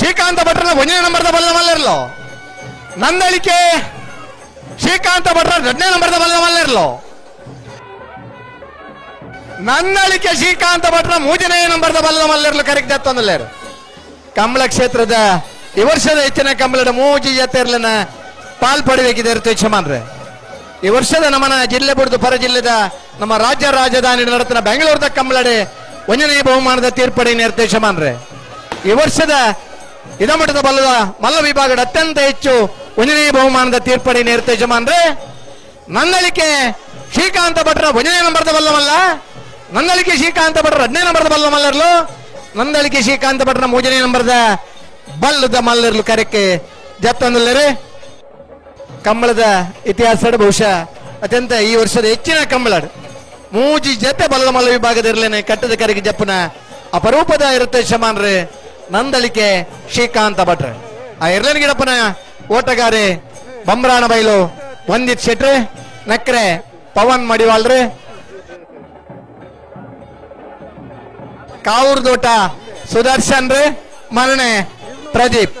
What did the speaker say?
ಶ್ರೀಕಾಂತ ಭಟ್ರ 1ನೇ ನಂಬರ್ದ ಬಲ್ಲದ ಮಲ್ಲರ್ಲು ನಂದಳಿಕೆ ಶ್ರೀಕಾಂತ ಭಟ್ರ 2ನೇ ನಂಬರ್ದ ಬಲ್ಲದ ಮಲ್ಲರ್ಲು ನಂದಳಿಕೆ ಶ್ರೀಕಾಂತ ಭಟ್ರ 3ನೇ ನಂಬರ್ದ ಬಲ್ಲದ ಮಲ್ಲರ್ಲು ಕರೆಕ್ಟ್ ಜತ್ತೊಂದಲ್ಲೇರು ಕಂಬಳ ಕ್ಷೇತ್ರದ ಈ ವರ್ಷದ ಹೆಚ್ಚಿನ ಕಂಬಳದ 3 ಜತೆರ್ಲನ ಪಾಲ್ಪಡಬೇಕಿದೆ ಯಜಮಾನ್ರೆ. ಈ ವರ್ಷದ ನಮ್ಮನ ಜಿಲ್ಲೆ ಬಿಡ್ದು ಪರ ಜಿಲ್ಲೆದ ನಮ್ಮ ರಾಜ್ಯ ರಾಜಧಾನಿ ನಡೆತನ ಬೆಂಗಳೂರದ ಕಂಬಳಡೆ 1ನೇ ಬಹುಮಾನದ ತೀರ್ಪಡಿ ಯಜಮಾನ್ರೆ. ಈ ವರ್ಷದ ಇದಮಠದ ಬಲ್ಲದ ಮಲ್ಲ ವಿಭಾಗದ ಅತ್ಯಂತ ಹೆಚ್ಚು 1ನೇ ಬಹುಮಾನದ ತೀರ್ಪಡಿ ಯಜಮಾನ್ರೆ. ನಂದಳಿಕೆ ಶ್ರೀಕಾಂತ ಭಟ್ರ 1ನೇ ನಂಬರ್ದ ಬಲ್ಲಮಲ್ಲ, ನಂದಳಿಕೆ ಶ್ರೀಕಾಂತ ಭಟ್ರ 2ನೇ ನಂಬರ್ದ ಬಲ್ಲ ಮಲ್ಲರ್ಲು, ನಂದಳಿಕೆ ಶ್ರೀಕಾಂತ ಭಟ್ರ 3ನೇ ನಂಬರ್ದ ಬಲ್ಲದ ಮಲ್ಲರ್ಲು ಕರೆಕ್ಕೆ ಜತ್ತೊಂದಲ್ಲರಿ. ಕಂಬಳದ ಇತಿಹಾಸದ ಬಹುಶಃ ಅತ್ಯಂತ ಈ ವರ್ಷದ ಹೆಚ್ಚಿನ ಕಂಬಳ 3 ಜತೆ ಬಲ್ಲದ ಮಲ್ಲ ವಿಭಾಗದ ಇರ್ಲೇನೆ ಕಟ್ಟದ ಕರೆಗೆ ಜಪ್ಪನ ಅಪರೂಪದ ಇರುತ್ತೆ ಯಜಮಾನ್ರೆ ನಂದಳಿಕೆ ಶ್ರೀಕಾಂತ ಭಟ್ರ. ಆ ಇರ್ಲೇನ್ ಗಿಡಪ್ಪನ ಓಟಗಾರೆ ಬಂಬ್ರಾಣ ಬೈಲು ವಂದಿತ್ ಶೆಟ್ರೆ, ನಕ್ರೆ ಪವನ್ ಮಡಿವಾಳ್ರೆ, ಕಾವೂರ್ ದೋಟ ಸುದರ್ಶನ್ ರೇ, ಮರಣೆ ಪ್ರದೀಪ್.